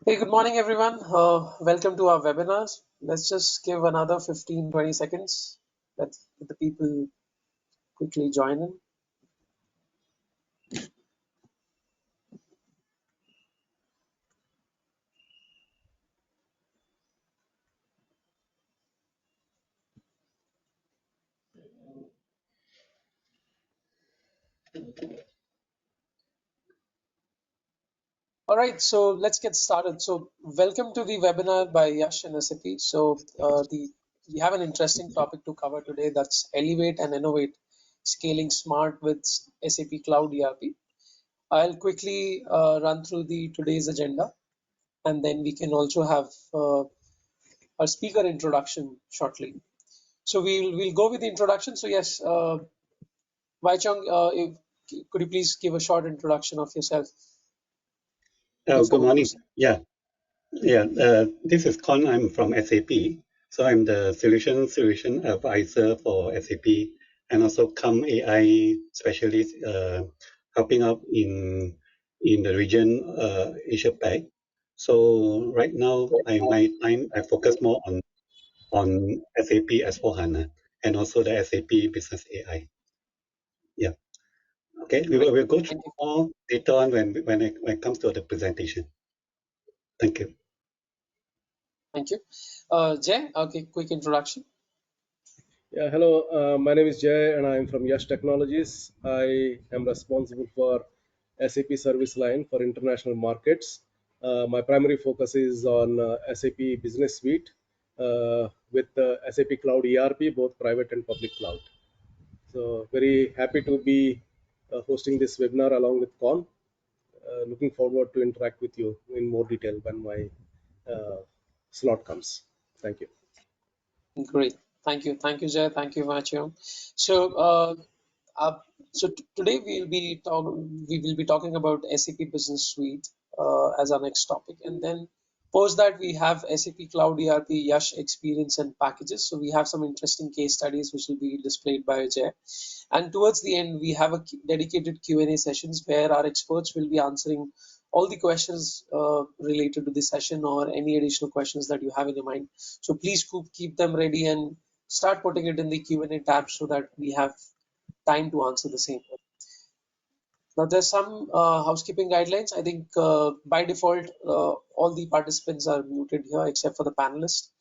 Hey, good morning, everyone. Welcome to our webinars. Let's just give another 15-20 seconds. Let the people quickly join in. All right, so let's get started. So, welcome to the webinar by YASH and SAP. So, we have an interesting topic to cover today. That's Elevate and Innovate, scaling smart with SAP Cloud ERP. I'll quickly run through the today's agenda, and then we can also have a speaker introduction shortly. So we'll go with the introduction. So yes, Wai Chung, could you please give a short introduction of yourself before Good we morning. proceed? This is Con. I'm from SAP. So I'm the solution advisor for SAP and also come AI specialist, helping out in the region Asia Pac. So right now, I focus more on SAP S/4HANA and also the SAP Business AI. Yeah. Okay. Great. We'll go through Thank you. more later on when it comes to the presentation. Thank you. Thank you. Jay, okay, quick introduction. Yeah, hello. My name is Jay, and I'm from YASH Technologies. I am responsible for SAP service line for international markets. My primary focus is on SAP Business Suite with SAP Cloud ERP, both private and public cloud. So very happy to be hosting this webinar along with Con. Looking forward to interact with you in more detail when my slot comes. Thank you. Great. Thank you, Jay. Thank you, Wai Chung. So, uh, today we will be talking about SAP Business Suite as our next topic, and then post that we have SAP Cloud ERP, YASH experience and packages. So we have some interesting case studies which will be displayed by Jay. And towards the end, we have a dedicated Q&A sessions where our experts will be answering all the questions related to the session or any additional questions that you have in your mind. So please keep them ready and start putting it in the Q&A tab so that we have time to answer the same. Now there's some housekeeping guidelines. I think by default, all the participants are muted here except for the panelists.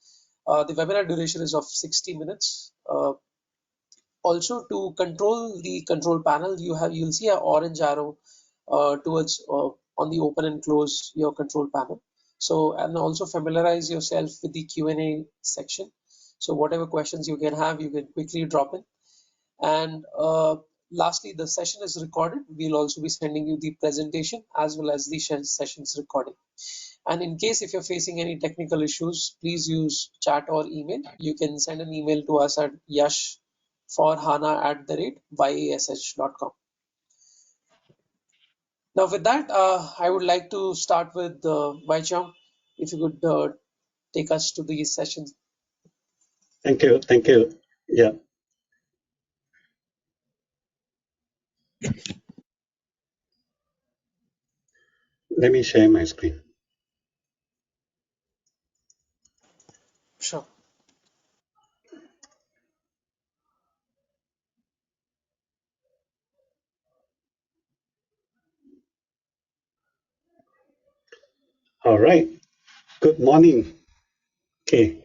The webinar duration is of 60 minutes. Also, to control the control panel, you'll see an orange arrow towards on the open and close your control panel. So, and also familiarize yourself with the Q&A section. So whatever questions you can have, you can quickly drop in. And lastly, the session is recorded. We'll also be sending you the presentation as well as the session's recording. And in case if you're facing any technical issues, please use chat or email. You can send an email to us at yashforhana@yash.com. Now with that, I would like to start with Wai Chung. If you could take us to the sessions. Thank you. Thank you. Yeah. Let me share my screen. Sure. All right. Good morning. Okay.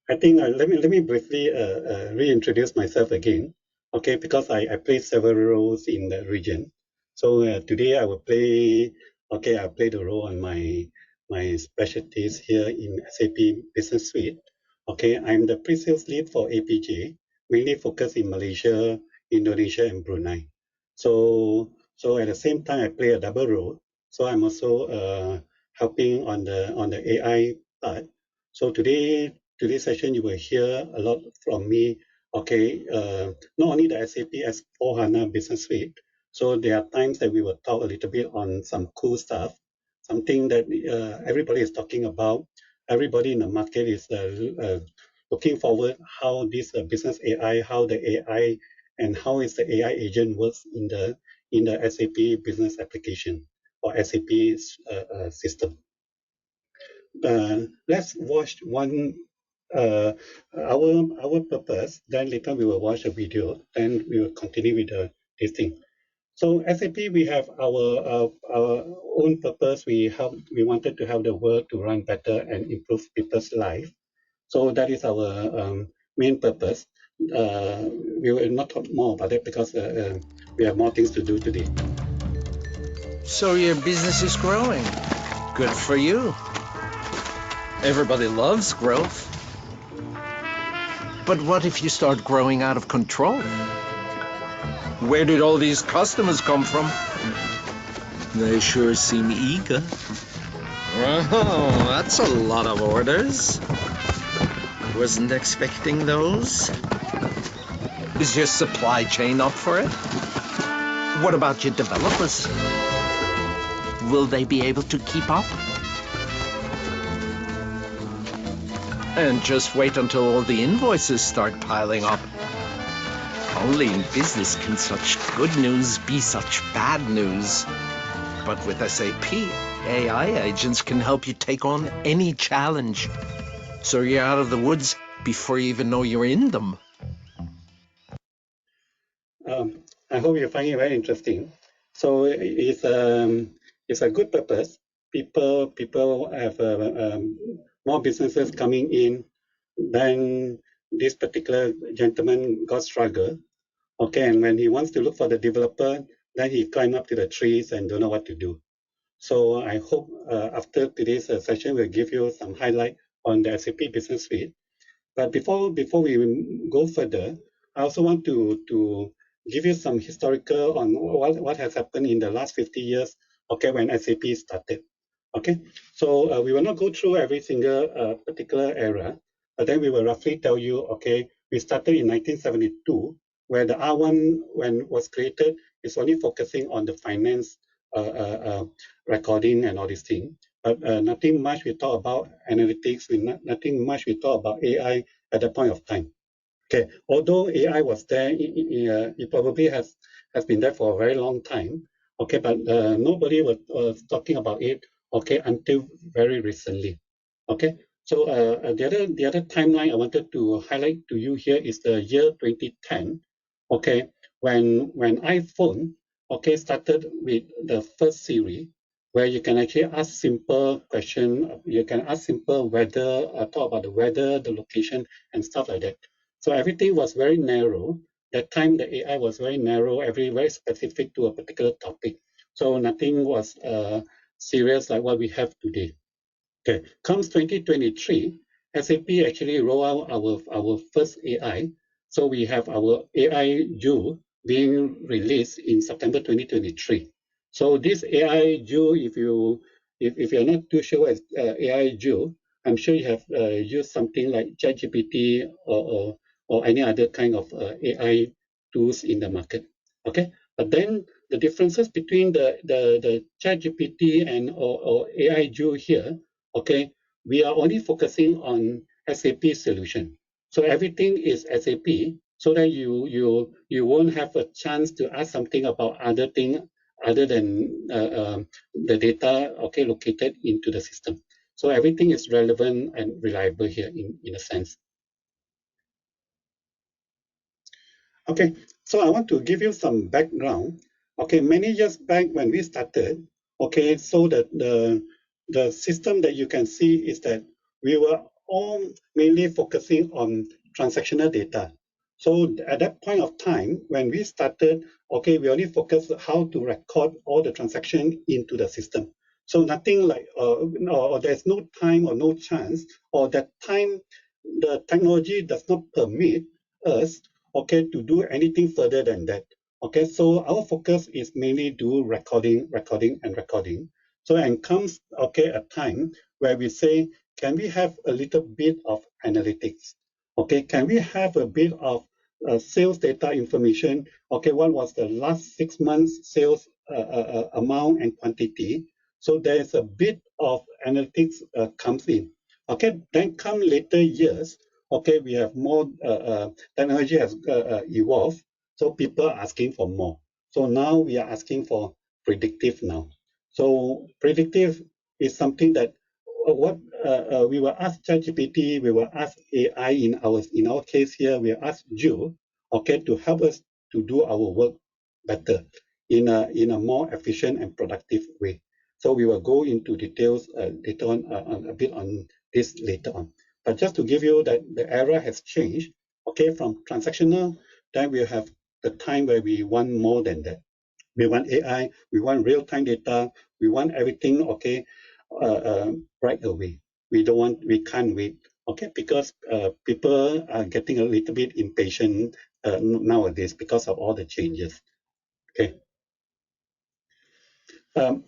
I think let me briefly reintroduce myself again. Okay, because I play several roles in the region. So today I will play. Okay, I play the role on my specialties here in SAP Business Suite. Okay, I'm the pre-sales lead for APJ, mainly focused in Malaysia, Indonesia, and Brunei. So at the same time I play a double role. So I'm also helping on the AI part. So today's session you will hear a lot from me. Okay, not only the SAP S/4HANA Business Suite. So there are times that we will talk a little bit on some cool stuff, something that everybody is talking about. Everybody in the market is looking forward how this business AI, how the AI, and how is the AI agent works in the SAP business application or SAP system. let's watch one our purpose. Then later we will watch a video. Then we will continue with this thing. So SAP, we have our own purpose. We wanted to help the world to run better and improve people's life. So that is our main purpose. We will not talk more about it because we have more things to do today. So your business is growing. Good for you. Everybody loves growth. But what if you start growing out of control? Where did all these customers come from? They sure seem eager. Oh, that's a lot of orders. Wasn't expecting those. Is your supply chain up for it? What about your developers? Will they be able to keep up? And just wait until all the invoices start piling up. Only in business can such good news be such bad news. But with SAP, AI agents can help you take on any challenge. So you're out of the woods before you even know you're in them. I hope you find it very interesting. So it's a good purpose. People have more businesses coming in. Then this particular gentleman got struggle. Okay, and when he wants to look for the developer, then he climb up to the trees and don't know what to do. So I hope after today's session, we'll give you some highlight on the SAP Business Suite. But before we go further, I also want to give you some historical on what has happened in the last 50 years, okay, when SAP started. Okay, so we will not go through every single particular era, but then we will roughly tell you, okay, we started in 1972, where the R1, when was created, is only focusing on the finance recording and all these things. But nothing much we talk about analytics, nothing much we talk about AI at that point of time. Okay, although AI was there, it probably has been there for a very long time. Okay, but nobody was talking about it. Okay, until very recently. Okay, so the other timeline I wanted to highlight to you here is the year 2010. Okay, when iPhone started with the first series, where you can actually ask simple question. You can ask simple weather, talk about the weather, the location, and stuff like that. So everything was very narrow. That time the AI was very narrow, very specific to a particular topic. So nothing was serious like what we have today. Okay, comes 2023, SAP actually roll out our first AI. So we have our AI Joule being released in September 2023. So this AI Joule, if you're not too sure what AI Joule, I'm sure you have used something like ChatGPT or any other kind of AI tools in the market. Okay, but then the differences between the ChatGPT and or AI Joule here, okay, we are only focusing on SAP solution. So everything is SAP, so that you won't have a chance to ask something about other thing other than the data, okay, located into the system. So everything is relevant and reliable here in a sense. Okay, so I want to give you some background. Okay, many years back when we started, okay, so that the system that you can see is that we were all mainly focusing on transactional data. So at that point of time, when we started, okay, we only focused how to record all the transaction into the system. So nothing like, or there's no time or no chance, or that time the technology does not permit us, okay, to do anything further than that. Okay, so our focus is mainly do recording. So and comes, okay, a time where we say, can we have a little bit of analytics? Okay, can we have a bit of sales data information? Okay, what was the last 6 months sales amount and quantity? So there's a bit of analytics comes in. Okay, then come later years, okay, we have more technology has evolved, so people are asking for more. So now we are asking for predictive now. So predictive is something that what we will ask ChatGPT, we will ask AI in our case here, we ask you, okay, to help us to do our work better in a more efficient and productive way. So we will go into details later on a bit on this later on. But just to give you that the era has changed, okay, from transactional, then we have the time where we want more than that. We want AI, we want real-time data, we want everything, okay, right away. We can't wait, okay, because people are getting a little bit impatient nowadays because of all the changes, okay.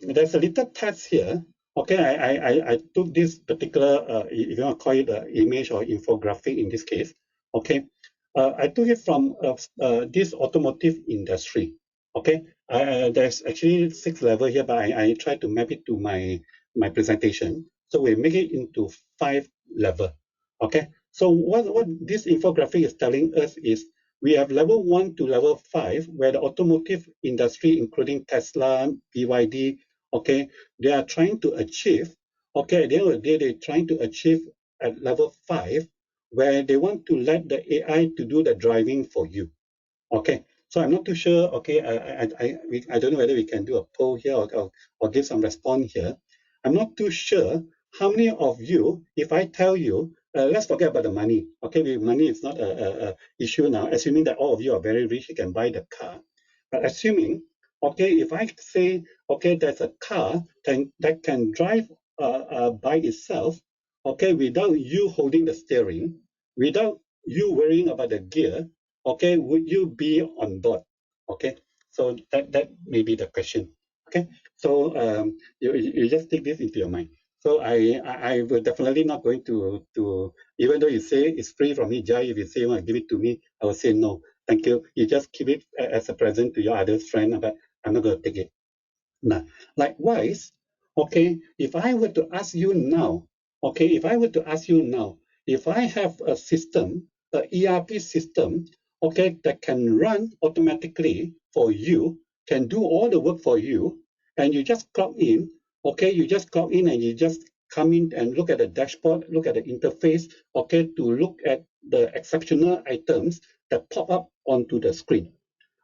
There's a little test here. Okay, I took this particular, if you want to call it an image or infographic in this case. Okay, I took it from this automotive industry. Okay, there's actually 6 levels here, but I try to map it to my presentation. So we make it into 5 levels. Okay, so what this infographic is telling us is we have level 1 to level 5, where the automotive industry, including Tesla, BYD, okay, they are trying to achieve, okay, at the end of the day, they're trying to achieve at level 5, where they want to let the AI to do the driving for you, okay. So I'm not too sure, okay, I don't know whether we can do a poll here or give some response here. I'm not too sure how many of you, if I tell you, let's forget about the money, okay, money is not a issue now, assuming that all of you are very rich, you can buy the car. But assuming, okay, if I say, okay, there's a car that can drive by itself, okay, without you holding the steering, without you worrying about the gear, okay, would you be on board? Okay, so that may be the question. Okay, so you just take this into your mind. So I will definitely not going to even though you say it's free from me, Jai, if you say you want to give it to me, I will say no, thank you. You just keep it as a present to your other friend, but I'm not going to take it. Now, likewise, okay, if I were to ask you now, okay, if I were to ask you now, if I have a system, a ERP system, okay, that can run automatically for you, can do all the work for you, and you just clock in, okay, you just clock in and you just come in and look at the dashboard, look at the interface, okay, to look at the exceptional items that pop up onto the screen.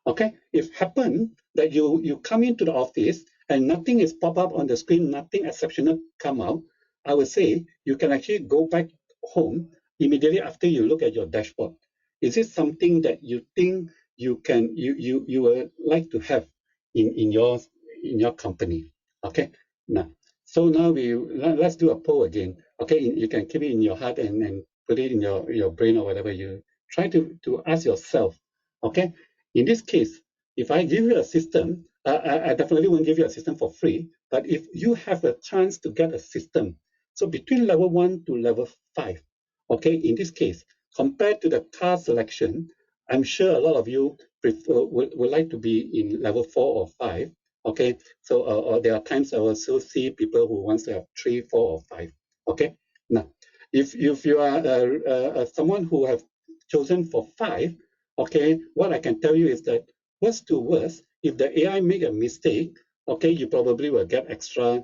Okay, if happen that you come into the office and nothing is pop up on the screen, nothing exceptional come out, I would say you can actually go back home immediately after you look at your dashboard. Is it something that you think you would like to have in your company? Okay, now so now let's do a poll again. Okay, you can keep it in your heart and put it in your brain or whatever. You try to ask yourself. Okay, in this case, if I give you a system, I definitely won't give you a system for free, but if you have a chance to get a system, so between level 1 to level 5, okay, in this case, compared to the car selection, I'm sure a lot of you would like to be in level 4 or 5, okay, so or there are times I also see people who wants to have 3, 4, or 5, okay. Now, if you are someone who have chosen for 5, okay, what I can tell you is that worst to worst, if the AI make a mistake, okay, you probably will get extra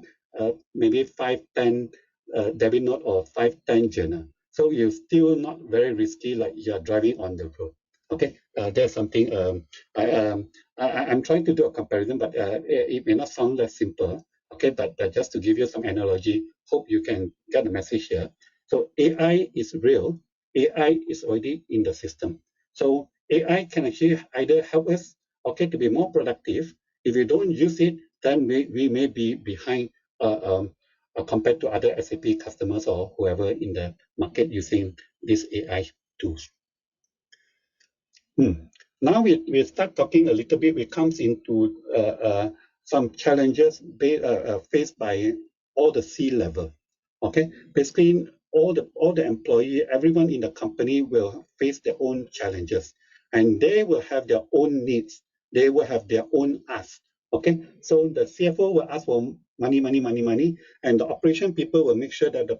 maybe 5, 10 debit note or 5, 10 journal. So you're still not very risky like you're driving on the road. Okay, there's something I'm trying to do a comparison, but it may not sound that simple. Okay, but just to give you some analogy, hope you can get the message here. So AI is real. AI is already in the system. So AI can actually either help us, okay, to be more productive. If we don't use it, then we may be behind compared to other SAP customers or whoever in the market using these AI tools. Now we start talking a little bit. We comes into some challenges faced by all the C level. Okay, basically all the employee, everyone in the company will face their own challenges, and they will have their own needs. They will have their own ask. Okay, so the CFO will ask for money, money, money, money, and the operation people will make sure that the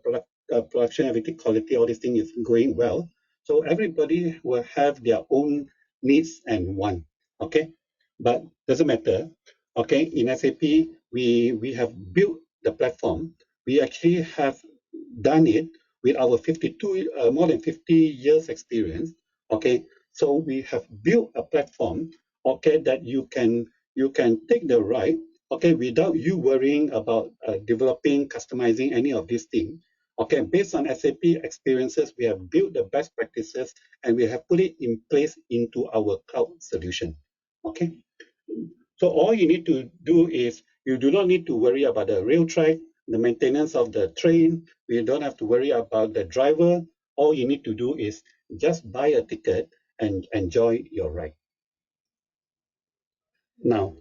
production, everything, quality, all these things is going well. So everybody will have their own needs and want. Okay, but doesn't matter. Okay, in SAP, we have built the platform. We actually have done it with our 52 more than 50 years experience. Okay, so we have built a platform, okay, that you can take the right, okay, without you worrying about developing, customizing any of these things. Okay, based on SAP experiences, we have built the best practices and we have put it in place into our cloud solution. Okay, so all you need to do is you do not need to worry about the rail track, the maintenance of the train. You don't have to worry about the driver. All you need to do is just buy a ticket and enjoy your ride. Now,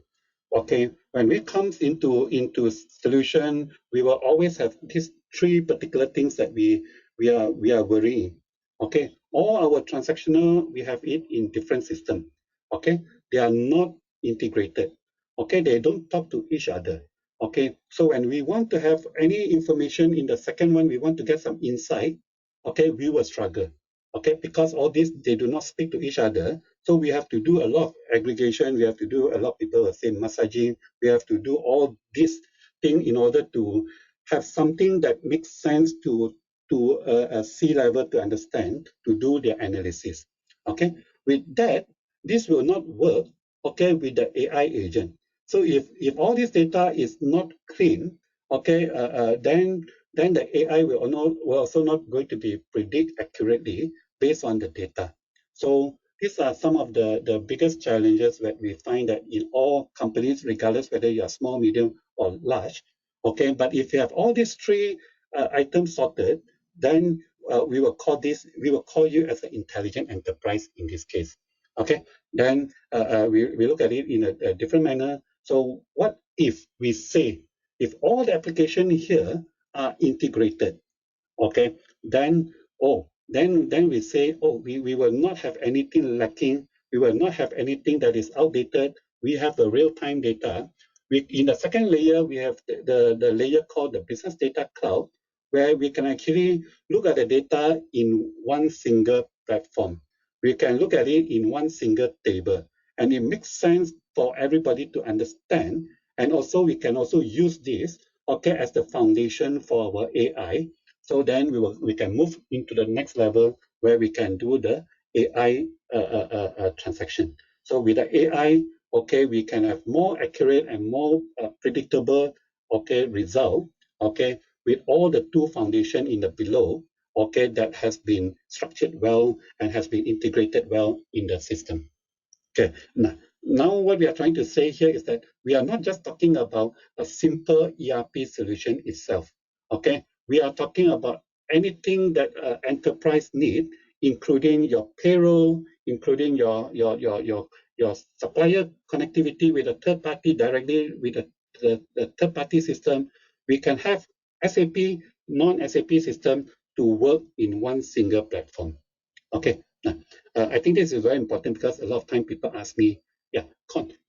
okay, when we comes into solution, we will always have these three particular things that we are worrying. Okay, all our transactional, we have it in different system. Okay, they are not integrated. Okay, they don't talk to each other. Okay, so when we want to have any information in the second one, we want to get some insight. Okay, we will struggle. Okay, because all these they do not speak to each other. So we have to do a lot of aggregation. We have to do a lot of people will say massaging. We have to do all this thing in order to have something that makes sense to a C level to understand, to do their analysis. Okay, with that, this will not work. Okay, with the AI agent. So if all this data is not clean, okay, then the AI will also not going to be predict accurately based on the data. So these are some of the biggest challenges that we find that in all companies, regardless whether you are small, medium, or large. Okay, but if you have all these three items sorted, then we will call you as an intelligent enterprise in this case. Okay, then we look at it in a different manner. So what if we say, if all the application here are integrated, okay, then we say, we will not have anything lacking. We will not have anything that is outdated. We have the real-time data. In the second layer, we have the layer called the business data cloud, where we can actually look at the data in one single platform. We can look at it in one single table, and it makes sense for everybody to understand. And also, we can also use this, okay, as the foundation for our AI. So then we can move into the next level where we can do the AI transaction. So with the AI, okay, we can have more accurate and more predictable, okay, result, okay, with all the two foundation in the below, okay, that has been structured well and has been integrated well in the system. Okay, now what we are trying to say here is that we are not just talking about a simple ERP solution itself. Okay, we are talking about anything that enterprise need, including your payroll, including your supplier connectivity with a third party directly with the third party system. We can have SAP, non-SAP system to work in one single platform. Okay, I think this is very important because a lot of time people ask me, yeah,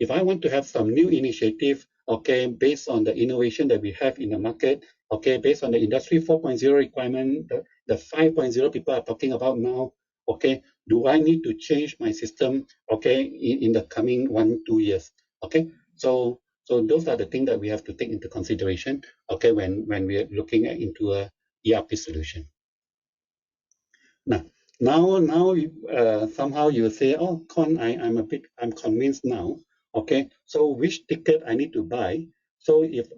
if I want to have some new initiative, okay, based on the innovation that we have in the market, okay, based on the industry 4.0 requirement, the 5.0 people are talking about now, okay, do I need to change my system, okay, in the coming 1-2 years, okay? So those are the things that we have to take into consideration, okay, when we are looking into a ERP solution. Now, somehow you say, oh, I'm convinced now. Okay, so which ticket I need to buy? So if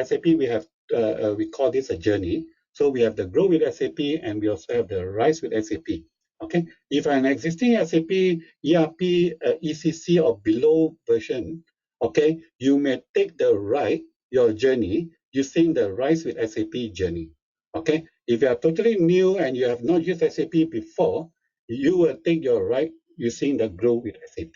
SAP, we call this a journey. So we have the grow with SAP and we also have the rise with SAP. Okay, if an existing SAP ERP ECC or below version, okay, you may take the ride, your journey, using the rise with SAP journey. Okay, if you are totally new and you have not used SAP before, you will take your ride using the Grow with SAP.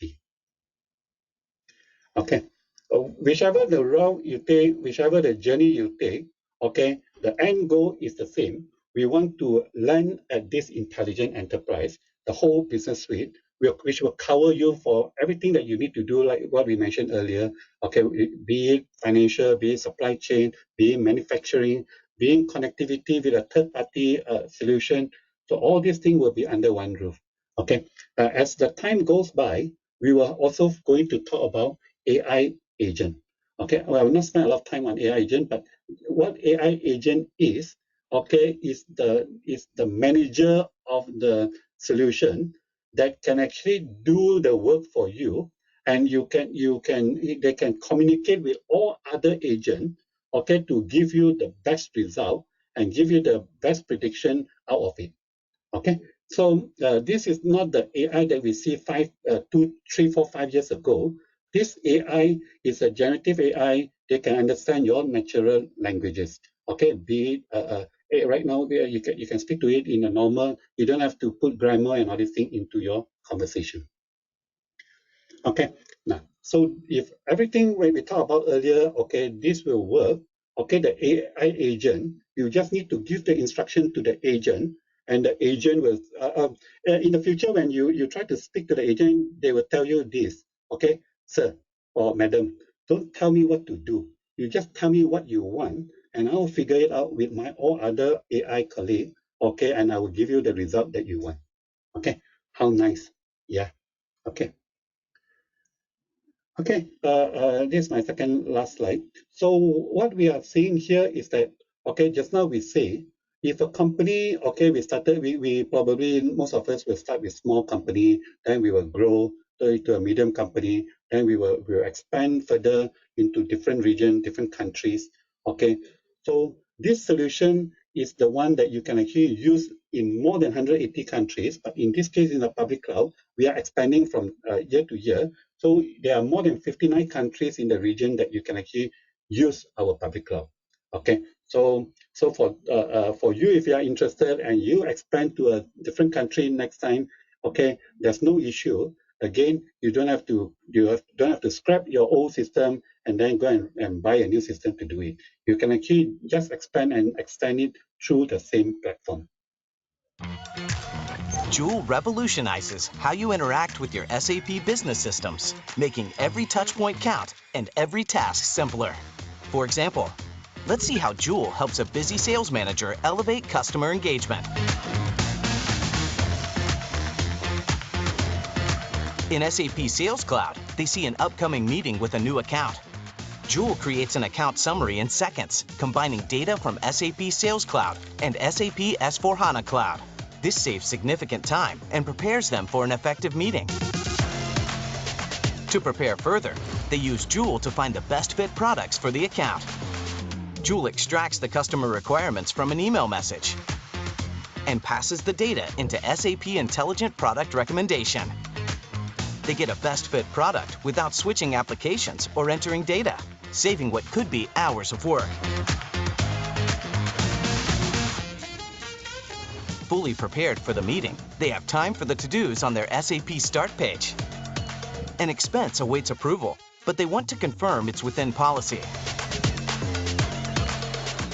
Okay, whichever the route you take, whichever the journey you take, okay, the end goal is the same. We want to land at this intelligent enterprise, the whole business suite, which will cover you for everything that you need to do, like what we mentioned earlier. Okay, be it financial, be it supply chain, be it manufacturing, be it connectivity with a third-party solution. So all these things will be under one roof. Okay, as the time goes by, we will also going to talk about AI agent. Okay, well, I will not spend a lot of time on AI agent, but what AI agent is, okay, is the manager of the solution that can actually do the work for you, and they can communicate with all other agents, okay, to give you the best result and give you the best prediction out of it. Okay, so this is not the AI that we see 2, 3, 4, 5 years ago. This AI is a generative AI. They can understand your natural languages. Okay, be it right now you can speak to it in a normal. You don't have to put grammar and all these things into your conversation. Okay, now, so if everything when we talked about earlier, okay, this will work. Okay, the AI agent, you just need to give the instruction to the agent, and the agent will, in the future, when you try to speak to the agent, they will tell you this, okay, sir or madam, don't tell me what to do. You just tell me what you want, and I will figure it out with my all other AI colleague, okay, and I will give you the result that you want. Okay, how nice. Yeah, okay. Okay, this is my second last slide. So what we are seeing here is that, okay, just now we say, if a company, okay, we probably, most of us will start with small company, then we will grow to a medium company, then we will expand further into different region, different countries, okay. So this solution is the one that you can actually use in more than 180 countries, but in this case, in the public cloud, we are expanding from year to year. So there are more than 59 countries in the region that you can actually use our public cloud. Okay, so for you, if you are interested and you expand to a different country next time, okay, there's no issue. Again, you don't have to scrap your old system and then go and buy a new system to do it. You can actually just expand and extend it through the same platform. Joule revolutionizes how you interact with your SAP business systems, making every touchpoint count and every task simpler. For example, let's see how Joule helps a busy sales manager elevate customer engagement. In SAP Sales Cloud, they see an upcoming meeting with a new account. Joule creates an account summary in seconds, combining data from SAP Sales Cloud and SAP S/4HANA Cloud. This saves significant time and prepares them for an effective meeting. To prepare further, they use Joule to find the best fit products for the account. Joule extracts the customer requirements from an email message and passes the data into SAP Intelligent Product Recommendation. They get a best fit product without switching applications or entering data, saving what could be hours of work. Fully prepared for the meeting, they have time for the to-dos on their SAP Start page. An expense awaits approval, but they want to confirm it's within policy.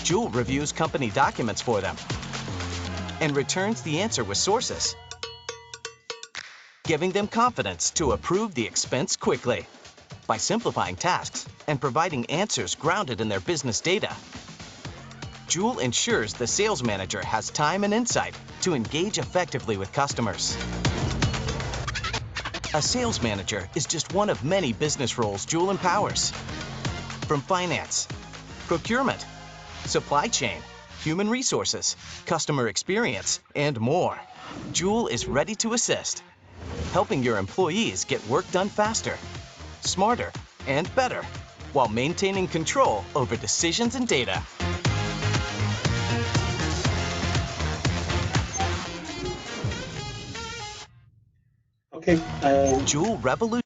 Joule reviews company documents for them and returns the answer with sources, giving them confidence to approve the expense quickly. By simplifying tasks and providing answers grounded in their business data, Joule ensures the sales manager has time and insight to engage effectively with customers. A sales manager is just one of many business roles Joule empowers. From finance, procurement, supply chain, human resources, customer experience, and more, Joule is ready to assist, helping your employees get work done faster, smarter, and better, while maintaining control over decisions and data. Okay, Joule Revolution.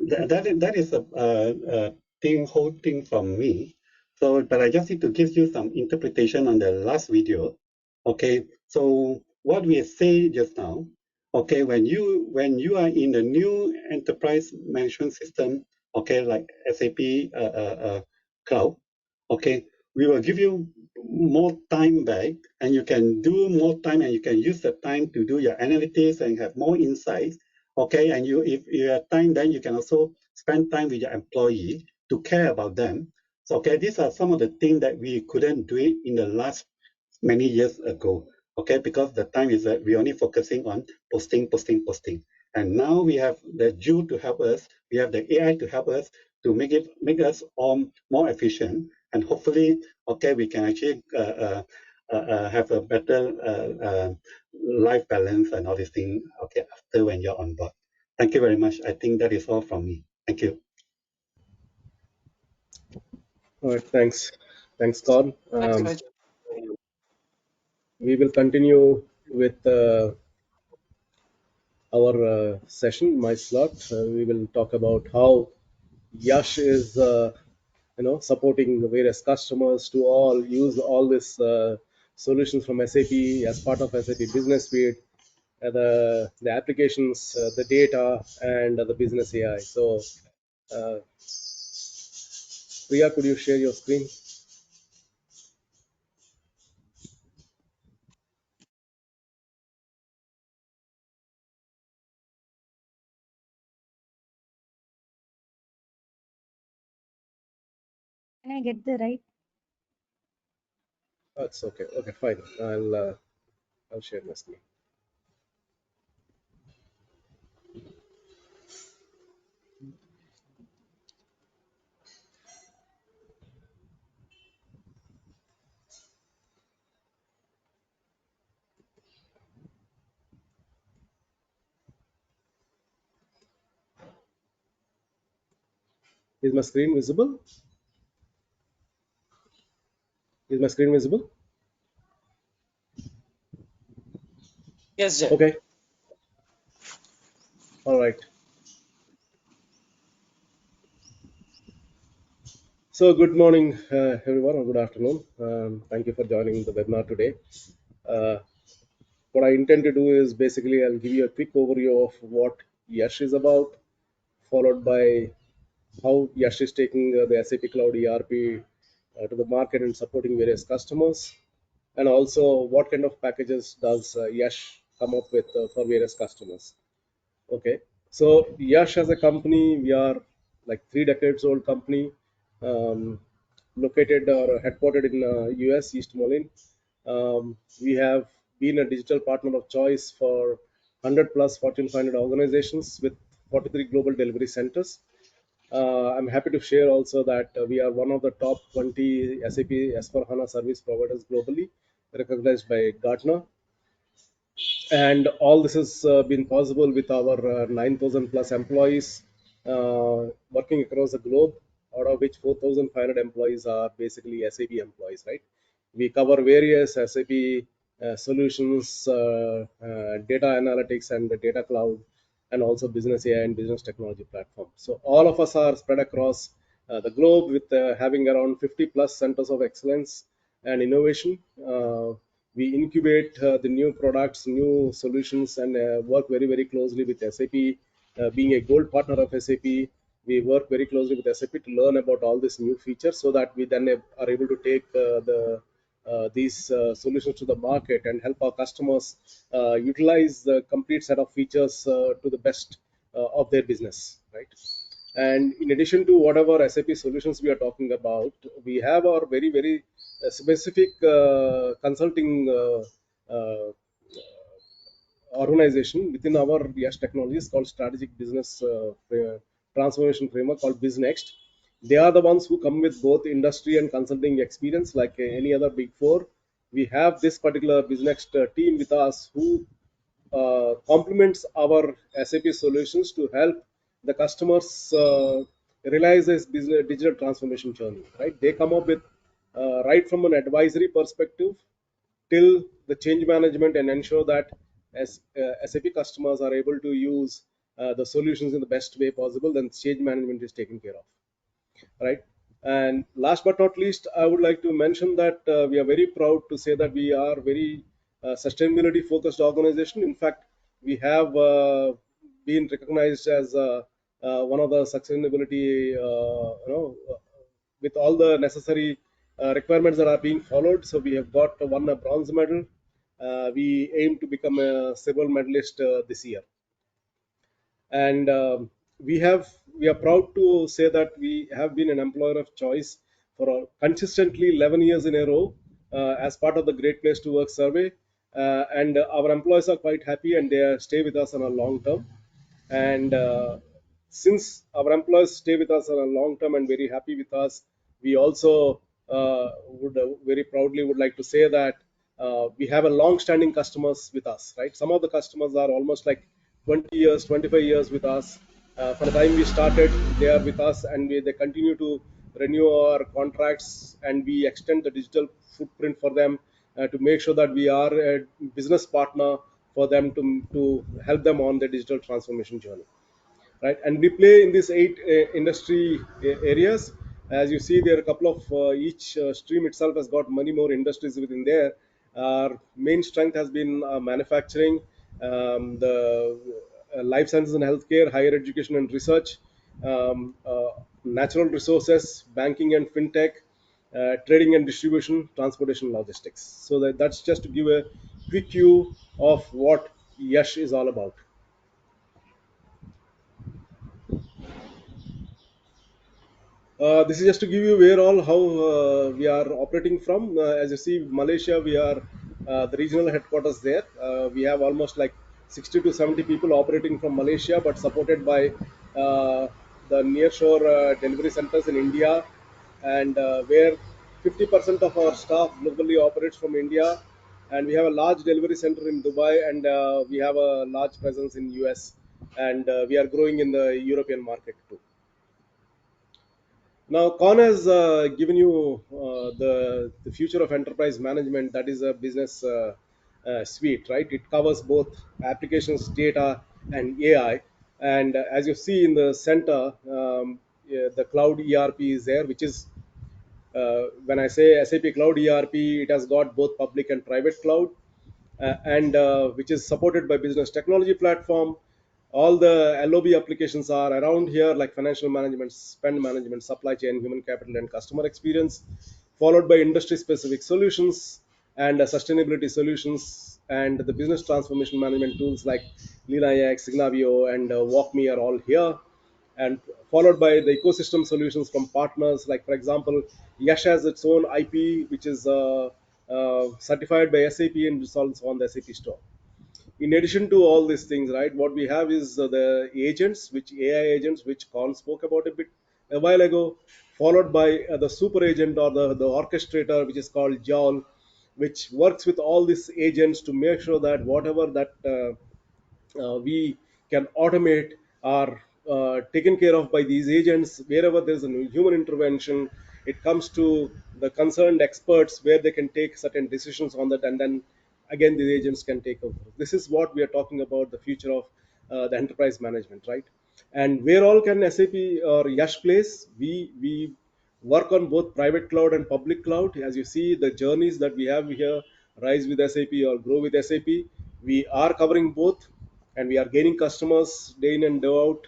that is a whole thing from me. So, but I just need to give you some interpretation on the last video. Okay, so what we say just now, okay, when you are in the new enterprise management system, okay, like SAP Cloud, okay, we will give you more time back, and you can do more time, and you can use the time to do your analytics and have more insights. Okay, and if you have time, then you can also spend time with your employee to care about them. So, okay, these are some of the things that we couldn't do it in the last many years ago. Okay, because the time is that we're only focusing on posting. And now we have the Joule to help us, we have the AI to help us to make us all more efficient. And hopefully, okay, we can actually have a better life balance and all these things, okay, after when you're on board. Thank you very much. I think that is all from me. Thank you. All right, thanks, Con. Thanks, Raj. We will continue with our session, my slot. We will talk about how YASH is, supporting the various customers to all use all these solutions from SAP as part of SAP Business Suite, the applications, the data, and the business AI. So, uh, Priya, could you share your screen? Can I get the right? That's okay. Okay, fine. I'll share my screen. Is my screen visible? Is my screen visible? Yes, Jay. Okay. All right. So, good morning, everyone, or good afternoon. Thank you for joining the webinar today. Uh, what I intend to do is basically I'll give you a quick overview of what YASH is about, followed by how YASH is taking the SAP Cloud ERP to the market and supporting various customers, and also what kind of packages does YASH come up with for various customers. Okay, so Yash as a company, we are like 3 decades old company, um, located or headquartered in US East Moline. We have been a digital partner of choice for 100 plus Fortune 500 organizations with 43 global delivery centers. I'm happy to share also that we are one of the top 20 SAP S4HANA service providers globally, recognized by Gartner, and all this has been possible with our 9,000 plus employees working across the globe, out of which 4,500 employees are basically SAP employees, right? We cover various SAP solutions, data analytics and the data cloud, and also business AI and business technology platform. So all of us are spread across the globe with having around 50 plus centers of excellence and innovation. We incubate the new products, new solutions, and work very, very closely with SAP. Being a gold partner of SAP, we work very closely with SAP to learn about all these new features so that we then are able to take these solutions to the market and help our customers utilize the complete set of features to the best of their business, right? And in addition to whatever SAP solutions we are talking about, we have our very, very specific consulting organization within our YASH technologies called Strategic Business Transformation Framework called BizNext. They are the ones who come with both industry and consulting experience like any other big four. We have this particular BizNext team with us who complements our SAP solutions to help the customers realize this business digital transformation journey. Right? They come up with right from an advisory perspective till the change management and ensure that as SAP customers are able to use the solutions in the best way possible, then change management is taken care of, right? And last but not least, I would like to mention that we are very proud to say that we are very sustainability focused organization. In fact, we have been recognized as one of the sustainability, with all the necessary requirements that are being followed. So we have got won a bronze medal. We aim to become a silver medalist this year, and we are proud to say that we have been an employer of choice for consistently 11 years in a row as part of the Great Place to Work survey, and our employees are quite happy and they stay with us on a long term. And since our employees stay with us on a long term and very happy with us, we also would very proudly would like to say that we have a long-standing customers with us, right? Some of the customers are almost like 20 years, 25 years with us. From the time we started, they are with us, and they continue to renew our contracts, and we extend the digital footprint for them to make sure that we are a business partner for them to help them on the digital transformation journey, right? And we play in these eight industry areas. As you see, there are a couple of each stream itself has got many more industries within there. Our main strength has been manufacturing, the life sciences and healthcare, higher education and research, natural resources, banking and fintech, trading and distribution, transportation, logistics. So that's just to give a quick view of what YASH is all about. This is just to give you where all how we are operating from. As you see, Malaysia, we are the regional headquarters there. We have almost like 60 to 70 people operating from Malaysia, but supported by the nearshore delivery centers in India, and where 50% of our staff globally operates from India, and we have a large delivery center in Dubai, and we have a large presence in US, and we are growing in the European market too. Now, Con has given you the future of enterprise management. That is a business suite, right? It covers both applications, data, and AI. And as you see in the center, yeah, the Cloud ERP is there, which is when I say SAP Cloud ERP, it has got both public and private cloud, and which is supported by business technology platform. All the LOB applications are around here, like financial management, spend management, supply chain, human capital, and customer experience, followed by industry specific solutions and sustainability solutions, and the business transformation management tools like LeanIX, Signavio, and WalkMe are all here, and followed by the ecosystem solutions from partners. Like, for example, Yash has its own IP, which is certified by SAP, and it's also on the SAP store. In addition to all these things, right, what we have is the agents, which AI agents, which Con spoke about a while ago, followed by the super agent, or the orchestrator, which is called Jowl, which works with all these agents to make sure that whatever that we can automate are taken care of by these agents. Wherever there's a human intervention, it comes to the concerned experts, where they can take certain decisions on that, and then again the agents can take over. This is what we are talking about, the future of the enterprise management, right? And where all can SAP or Yash place? We work on both private cloud and public cloud. As you see, the journeys that we have here, rise with SAP or grow with SAP, we are covering both, and we are gaining customers day in and day out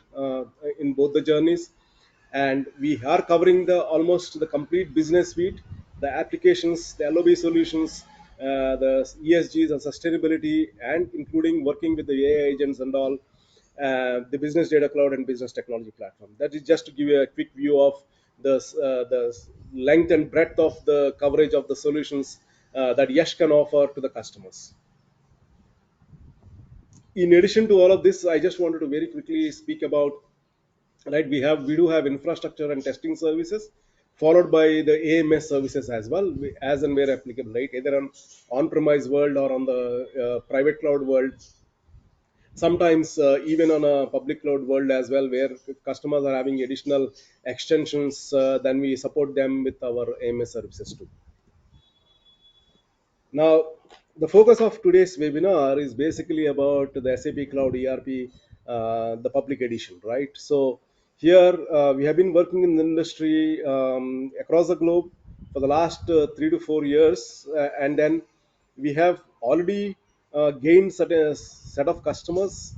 in both the journeys. And we are covering the almost the complete business suite, the applications, the LOB solutions, the ESGs and sustainability, and including working with the AI agents and all, the business data cloud and business technology platform. That is just to give you a quick view of the length and breadth of the coverage of the solutions that Yash can offer to the customers. In addition to all of this, I just wanted to very quickly speak about, right, we do have infrastructure and testing services, followed by the AMS services as well, as and where applicable, right, either on premise world or on the private cloud world, sometimes even on a public cloud world as well, where if customers are having additional extensions, then we support them with our AMS services too. Now, the focus of today's webinar is basically about the SAP Cloud ERP, the public edition, right? So here we have been working in the industry across the globe for the last 3 to 4 years, and then we have already gained certain set of customers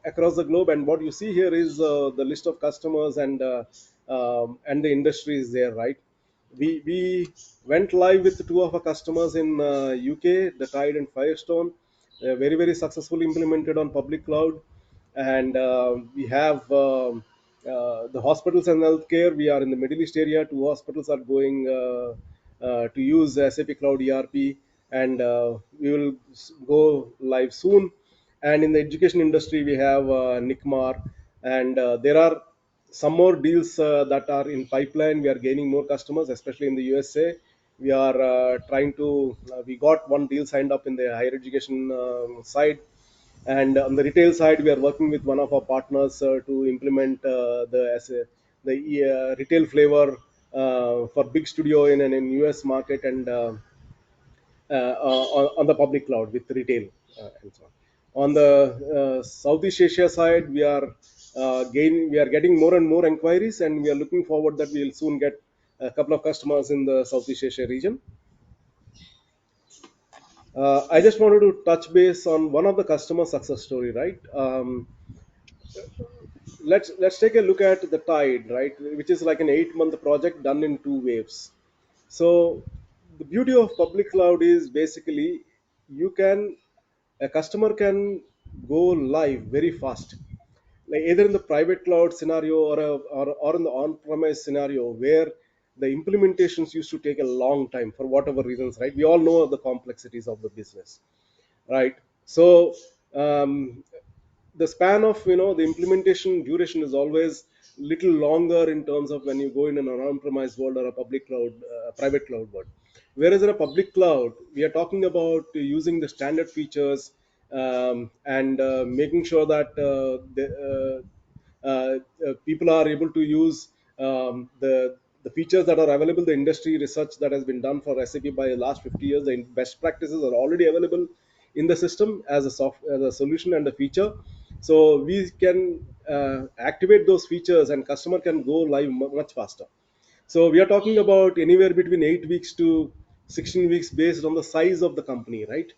across the globe. And what you see here is the list of customers and the industries there, right? We went live with two of our customers in UK, the Tide and Firestone. Very successfully implemented on public cloud, and we have the hospitals and healthcare. We are in the Middle East area. Two hospitals are going to use SAP Cloud ERP, and we will go live soon. And in the education industry, we have NICMAR, and there are some more deals that are in pipeline. We are gaining more customers, especially in the USA. We are trying to we got one deal signed up in the higher education side, and on the retail side we are working with one of our partners to implement the retail flavor for big studio in US market, and on the public cloud with retail and so on. On the Southeast Asia side, we are getting more and more inquiries, and we are looking forward that we will soon get a couple of customers in the Southeast Asia region. I just wanted to touch base on one of the customer success story, right? Let's take a look at the Tide, right, which is like an 8-month project done in 2 waves. So the beauty of public cloud is basically you can a customer can go live very fast, like either in the private cloud scenario or in the on-premise scenario where the implementations used to take a long time for whatever reasons, right? We all know the complexities of the business, right? So the span of the implementation duration is always little longer in terms of when you go in an on-premise world or a public cloud, private cloud world. Whereas in a public cloud, we are talking about using the standard features, and making sure that people are able to use the features that are available. The industry research that has been done for SAP by the last 50 years, the best practices are already available in the system as as a solution and a feature. So we can activate those features, and customer can go live much faster. So we are talking about anywhere between 8 weeks to 16 weeks based on the size of the company, right?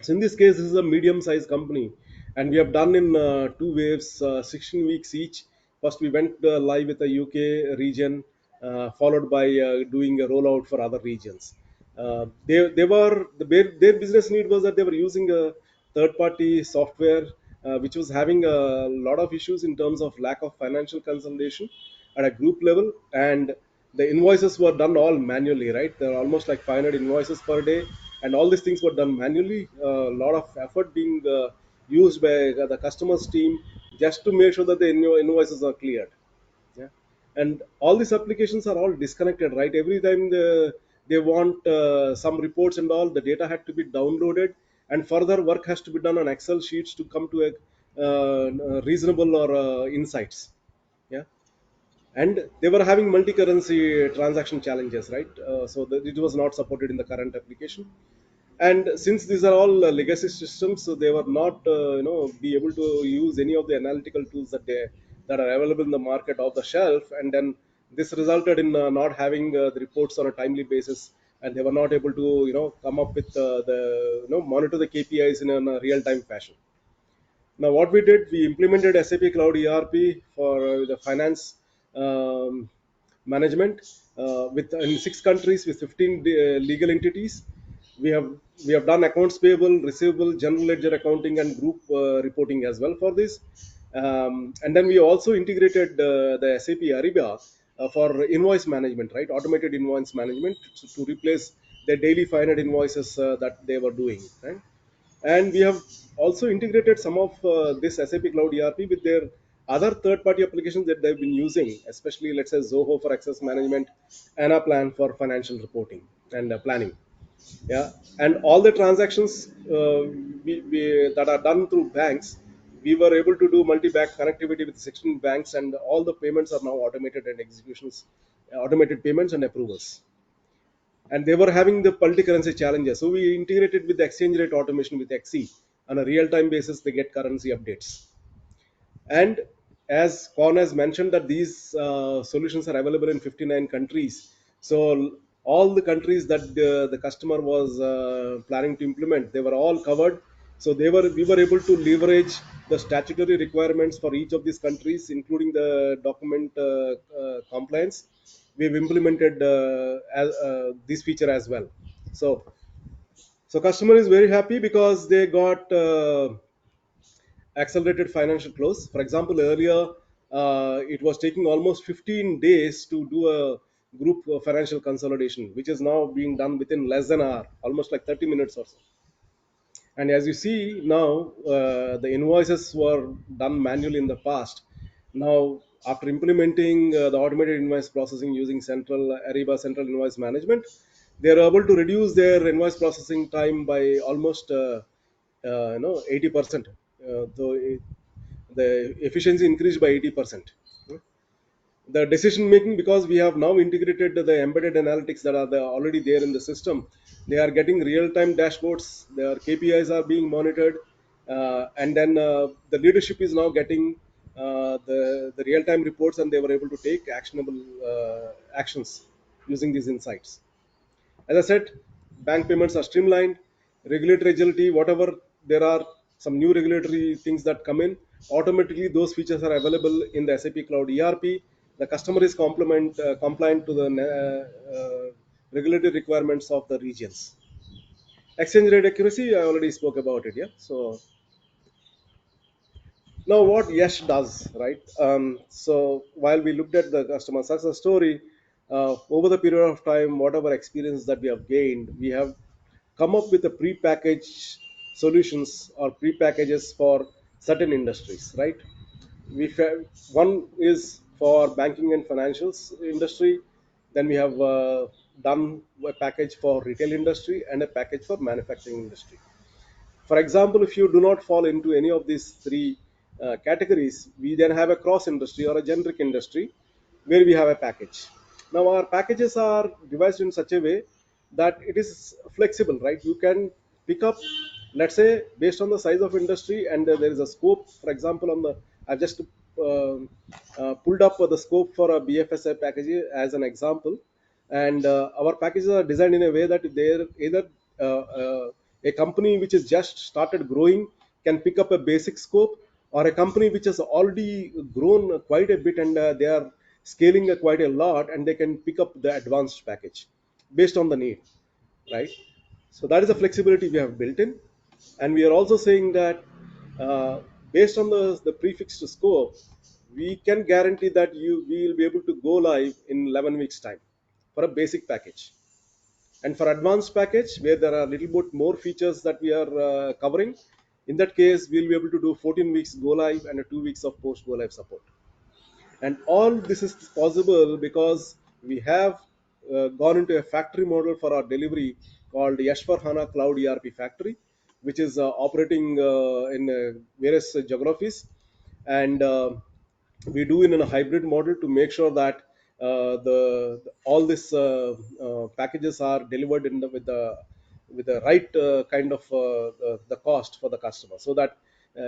So in this case, this is a medium-sized company, and we have done in 2 waves, 16 weeks each. First, we went live with the UK region, followed by doing a rollout for other regions. Their business need was that they were using a third-party software, which was having a lot of issues in terms of lack of financial consolidation at a group level, and the invoices were done all manually, right? There are almost like 500 invoices per day, and all these things were done manually. A lot of effort being used by the customers team just to make sure that the invoices are cleared. Yeah. And all these applications are all disconnected, right? Every time they want some reports and all, the data had to be downloaded, and further work has to be done on Excel sheets to come to a reasonable or insights. Yeah. And they were having multi-currency transaction challenges, right? So that it was not supported in the current application. And since these are all legacy systems, so they were not be able to use any of the analytical tools that are available in the market off the shelf. And then this resulted in not having the reports on a timely basis, and they were not able to come up with the monitor the KPIs in a real time fashion. Now, what we did, we implemented SAP Cloud ERP for the finance management, with in 6 countries with 15 legal entities. We have we have done accounts payable, receivable, general ledger accounting, and group reporting as well for this. And then we also integrated the SAP Ariba for invoice management, right? Automated invoice management to replace the daily 500 invoices that they were doing, right? And we have also integrated some of this SAP Cloud ERP with their other third-party applications that they've been using, especially let's say Zoho for access management, Anaplan for financial reporting and planning. Yeah, and all the transactions that are done through banks, we were able to do multi-bank connectivity with 16 banks, and all the payments are now automated and executions, automated payments and approvals. And they were having the multi-currency challenges. So we integrated with the exchange rate automation with XE. On a real-time basis, they get currency updates. And as Con has mentioned that these solutions are available in 59 countries. So all the countries that the customer was planning to implement, they were all covered. So we were able to leverage the statutory requirements for each of these countries, including the document compliance. We've implemented this feature as well. So so customer is very happy because they got accelerated financial close. For example, earlier it was taking almost 15 days to do a group financial consolidation, which is now being done within less than an hour, almost like 30 minutes or so. And as you see now, the invoices were done manually in the past. Now after implementing the automated invoice processing using Ariba Central Invoice Management, they are able to reduce their invoice processing time by almost 80%. Though the efficiency increased by 80%. The decision making, because we have now integrated the embedded analytics that are already there in the system, they are getting real time dashboards, their KPIs are being monitored, and then the leadership is now getting the real time reports, and they were able to take actionable actions using these insights. As I said, bank payments are streamlined, regulatory agility, whatever there are some new regulatory things that come in, automatically those features are available in the SAP Cloud ERP. The customer is compliant to the regulatory requirements of the regions. Exchange rate accuracy, I already spoke about it. Yeah. So now what YASH does, right? So while we looked at the customer success story, over the period of time, whatever experience that we have gained, we have come up with a pre-packaged solutions or pre-packages for certain industries, right? One is for banking and financials industry. Then we have done a package for retail industry and a package for manufacturing industry. For example, if you do not fall into any of these three categories, we then have a cross industry or a generic industry where we have a package. Now, our packages are devised in such a way that it is flexible, right? You can pick up, let's say, based on the size of industry, and there is a scope. For example, I've just pulled up the scope for a BFSI package as an example, and our packages are designed in a way that they're either a company which has just started growing can pick up a basic scope, or a company which has already grown quite a bit and they are scaling quite a lot, and they can pick up the advanced package based on the need, right? So that is the flexibility we have built in. And we are also saying that based on the prefixed scope, we can guarantee that you we will be able to go live in 11 weeks time for a basic package. And for advanced package, where there are a little bit more features that we are covering, in that case we'll be able to do 14 weeks go live and a 2 weeks of post go live support. And all this is possible because we have gone into a factory model for our delivery called YASH for HANA Cloud ERP Factory, which is operating in various geographies. And we do it in a hybrid model to make sure that all these packages are delivered with the right kind of the cost for the customer, so that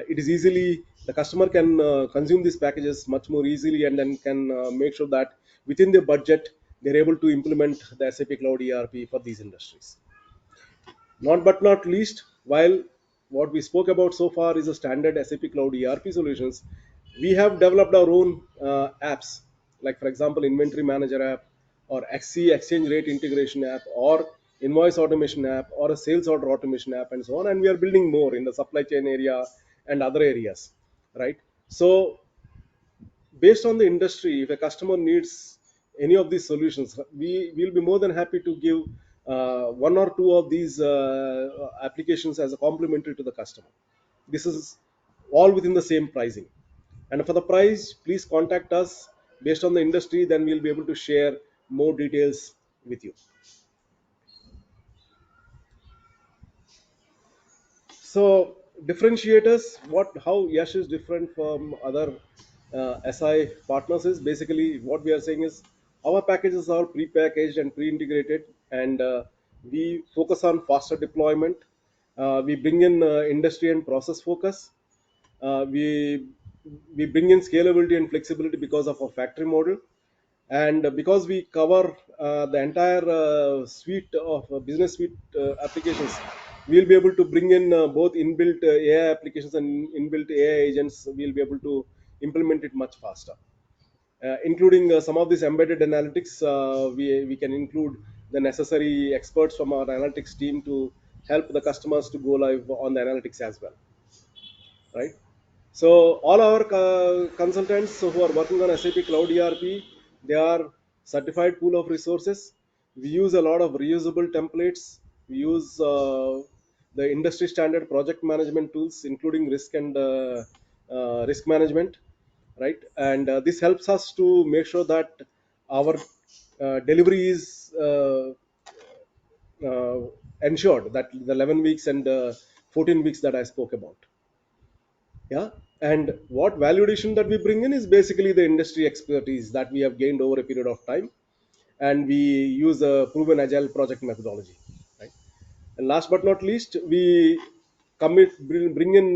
it is easily the customer can consume these packages much more easily, and then can make sure that within their budget they're able to implement the SAP Cloud ERP for these industries. Not but not least, while what we spoke about so far is a standard SAP Cloud ERP solutions, we have developed our own apps, like for example, Inventory Manager app, or XC Exchange Rate Integration app, or Invoice Automation app, or a Sales Order Automation app, and so on. And we are building more in the supply chain area and other areas, right? So based on the industry, if a customer needs any of these solutions, we will be more than happy to give one or two of these applications as a complementary to the customer. This is all within the same pricing. And for the price, please contact us based on the industry, then we'll be able to share more details with you. So differentiators, how Yash is different from other SI partners is basically what we are saying is our packages are pre-packaged and pre-integrated, and we focus on faster deployment. We bring in industry and process focus. We bring in scalability and flexibility because of our factory model, and because we cover the entire suite of business suite applications, we'll be able to bring in both inbuilt AI applications and inbuilt AI agents. We'll be able to implement it much faster, including some of this embedded analytics. We can include the necessary experts from our analytics team to help the customers to go live on the analytics as well, right? So all our consultants who are working on SAP Cloud ERP, they are certified pool of resources. We use a lot of reusable templates. We use the industry standard project management tools, including risk and risk management, right? And this helps us to make sure that our delivery is uh, ensured, that the 11 weeks and 14 weeks that I spoke about. Yeah. And what validation that we bring in is basically the industry expertise that we have gained over a period of time, and we use a proven agile project methodology, right? And last but not least, we bring in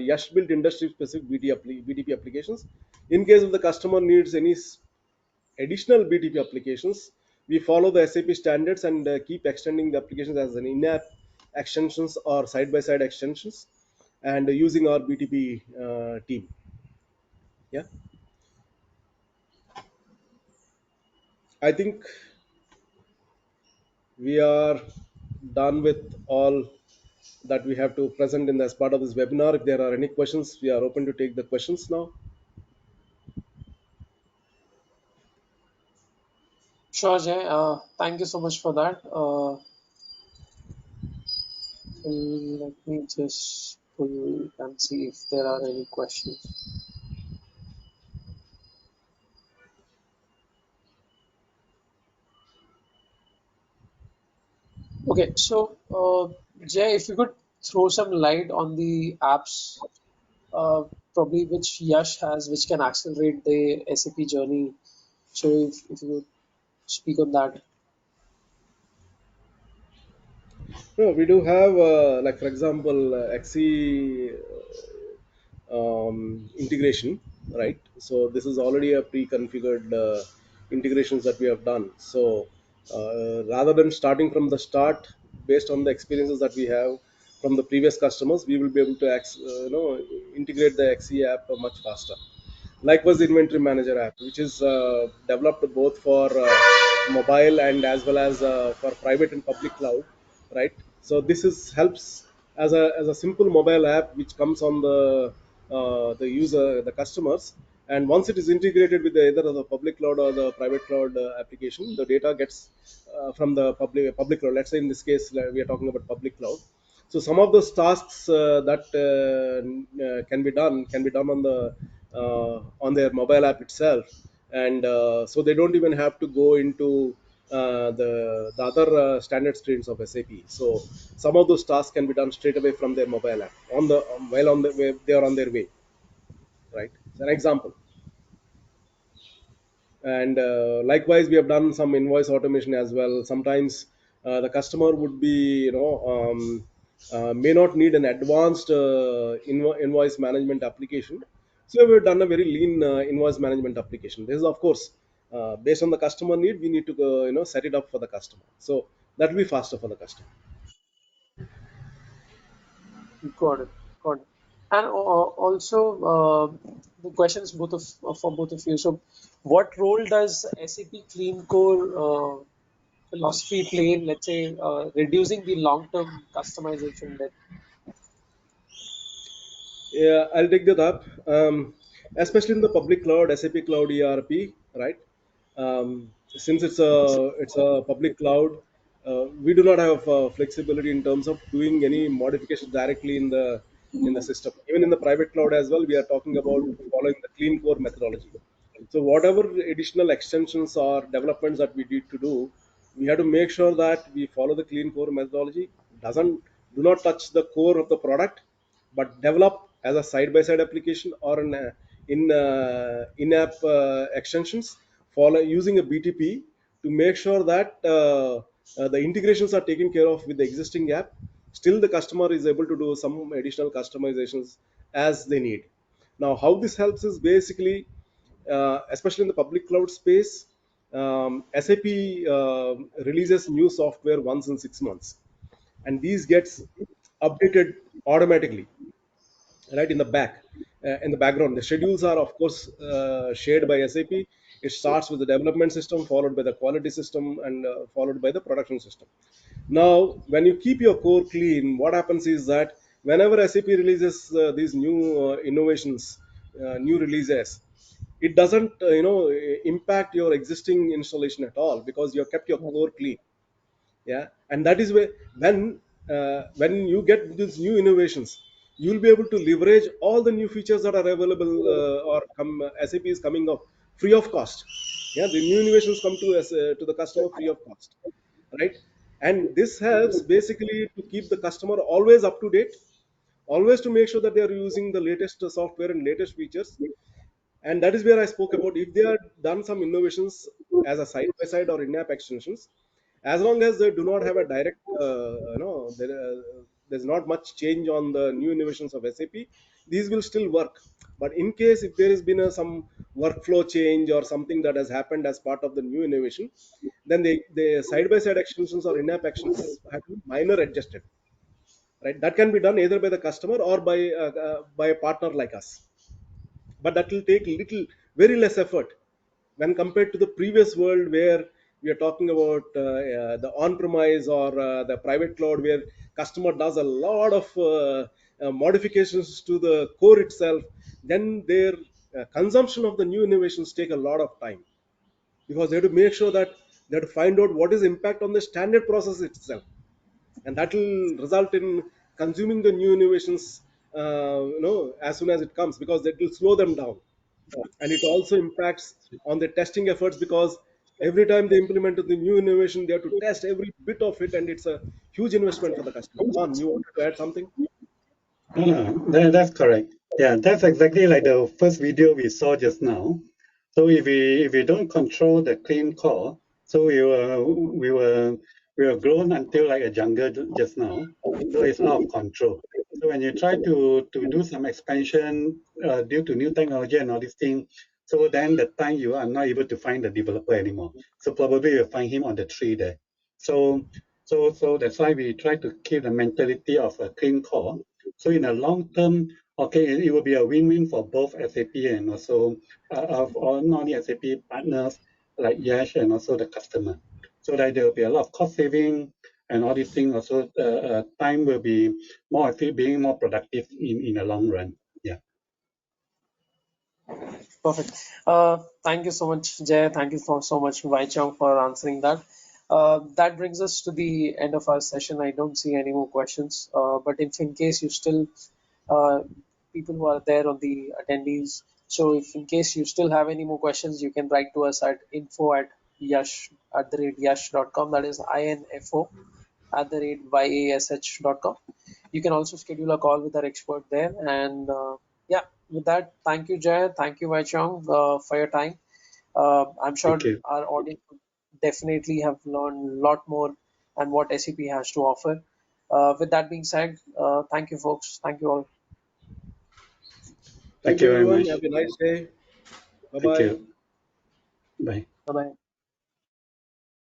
YASH built industry specific BTP applications. In case of the customer needs any additional BTP applications, we follow the SAP standards and keep extending the applications as an in-app extensions or side-by-side extensions, and using our BTP team. Yeah, I think we are done with all that we have to present in as part of this webinar. If there are any questions, we are open to take the questions now. Sure, Jay. Thank you so much for that. So let me just pull and see if there are any questions. Okay, so Jay, if you could throw some light on the apps, uh, probably which Yash has, which can accelerate the SAP journey. So if you could speak on that. No, we do have, like for example, XE integration, right? So this is already a pre-configured integrations that we have done. So rather than starting from the start, based on the experiences that we have from the previous customers, we will be able to integrate the XE app much faster. Likewise, the inventory manager app, which is developed both for mobile and as well as for private and public cloud, right? So this is helps as a simple mobile app which comes on the user, the customers, and once it is integrated with either the public cloud or the private cloud application, the data gets from the public cloud. Let's say in this case we are talking about public cloud. So some of those tasks that can be done on their mobile app itself, and so they don't even have to go into the other standard streams of SAP. So some of those tasks can be done straight away from their mobile app on the while on the way they are on their way, right? It's an example. And likewise, we have done some invoice automation as well. Sometimes the customer would be, may not need an advanced invoice management application, so we've done a very lean invoice management application. This is of course based on the customer need. We need to set it up for the customer, so that will be faster for the customer. Got it. Got it. And also, the question is both of for both of you. So, what role does SAP Clean Core philosophy play in, let's say, reducing the long-term customization that Yeah, I'll take that up. Especially in the public cloud, SAP Cloud ERP, right? Since it's a public cloud, we do not have flexibility in terms of doing any modifications directly in the system. Even in the private cloud as well, we are talking about following the clean core methodology. So whatever additional extensions or developments that we need to do, we have to make sure that we follow the clean core methodology. Doesn't Do not touch the core of the product, but develop as a side-by-side application or in-app extensions, follow using a BTP to make sure that the integrations are taken care of with the existing app. Still, the customer is able to do some additional customizations as they need. Now, how this helps is basically, especially in the public cloud space, SAP releases new software once in 6 months, and these gets updated automatically, right, in the background. The schedules are of course shared by SAP. It starts with the development system, followed by the quality system, and followed by the production system. Now when you keep your core clean, what happens is that whenever SAP releases these new innovations, new releases, it doesn't impact your existing installation at all, because you have kept your core clean. Yeah, and that is where when you get these new innovations, you will be able to leverage all the new features that are available SAP is coming up free of cost. Yeah, the new innovations come to the customer free of cost, right? And this helps basically to keep the customer always up to date, always to make sure that they are using the latest software and latest features. And that is where I spoke about, if they are done some innovations as a side by side or in-app extensions, as long as they do not have a direct there's not much change on the new innovations of SAP, these will still work. But in case if there has been some workflow change or something that has happened as part of the new innovation, then the side by side extensions or in-app actions have to be minor adjusted, right? That can be done either by the customer or by a partner like us, but that will take little, very less effort when compared to the previous world where we are talking about the on-premise or the private cloud, where customer does a lot of modifications to the core itself. Then their consumption of the new innovations take a lot of time, because they have to make sure that they have to find out what is the impact on the standard process itself, and that will result in consuming the new innovations as soon as it comes, because that will slow them down. And it also impacts on the testing efforts, because every time they implement the new innovation, they have to test every bit of it, and it's a huge investment for the customer. On, you wanted to add something? That's correct. Yeah, that's exactly like the first video we saw just now. So if we don't control the clean core, so we were grown until like a jungle just now. So it's out of control. So when you try to do some expansion due to new technology and all these things, so then the time you are not able to find the developer anymore. So probably you'll find him on the tree there. So so that's why we try to keep the mentality of a clean core. So in the long term, okay, it will be a win-win for both SAP and also or not only SAP partners like YASH and also the customer. So that there will be a lot of cost saving and all these things. Also, time will be more being more productive in the long run. Yeah. Perfect. Thank you so much, Jay. Thank you so much, Wai Chong, for answering that. That brings us to the end of our session. I don't see any more questions. But if in case you still, uh, people who are there on the attendees, so if in case you still have any more questions, you can write to us at info@yash.com. That is info at the rate yash.com. You can also schedule a call with our expert there. And yeah, with that, thank you, Jay. Thank you, Waichong, for your time. I'm Thank sure you. our audience would definitely have learned a lot more and what SAP has to offer. With that being said, thank you, folks. Thank you all. Thank Thank you, you very everyone. much. Have a nice day. Bye Thank bye. you. Bye. Bye bye.